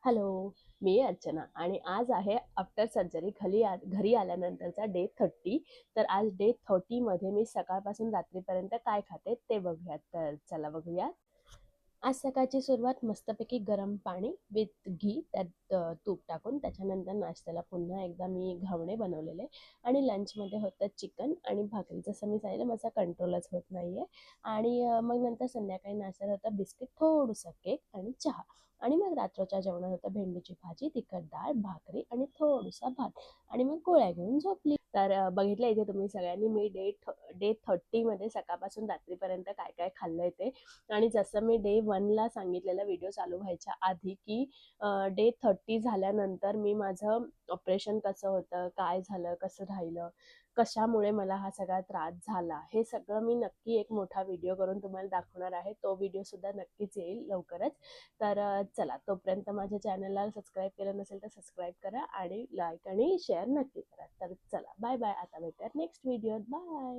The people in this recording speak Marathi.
हॅलो, मी अर्चना आणि आज आहे आफ्टर सर्जरी घरी आल्यानंतरचा डे 30. तर आज डे 30 मध्ये मी सकाळपासून रात्रीपर्यंत काय खाते ते बघूयात. तर चला बघूयात. आज सकाळची सुरुवात मस्तपैकी गरम पाणी विथ घी त्यात तूप टाकून त्याच्यानंतर नाश्त्याला पुन्हा एकदा मी घावणे बनवलेले आणि लंचमध्ये होतं चिकन आणि भाकरी. जसं मी सांगितलं माझा कंट्रोलच होत नाहीये. आणि मग नंतर संध्याकाळी नाश्त्यात होतं बिस्किट, थोडंसं केक आणि चहा. आणि मग रात्रीच्या जेवणात होतं भेंडीची भाजी, तिखट डाळ, भाकरी आणि थोडासा भात. आणि मग गोळ्या घेऊन झोपली. तर बघितलं इथे तुम्ही सगळ्यांनी मी डे 30 मध्ये सकाळपासून रात्रीपर्यंत काय काय खाल्लंय ते. आणि जसं मी डे 1ला सांगितलेला व्हिडिओ चालू व्हायच्या आधी की डे 30 झाल्यानंतर मी माझं ऑपरेशन कसं होतं, काय झालं, कसं राहिलं, कशामुळे मला हा सगळा त्रास झाला, हे सगळं मी नक्की एक मोठा व्हिडिओ करून तुम्हाला दाखवणार आहे. तो व्हिडिओ सुद्धा नक्कीच येईल लवकरच. तर चला तोपर्यंत माझ्या चॅनलला सबस्क्राईब केलं नसेल तर सबस्क्राईब करा आणि लाईक आणि शेअर नक्की करा. तर चला बाय बाय. आता भेटूयात नेक्स्ट व्हिडिओत. बाय.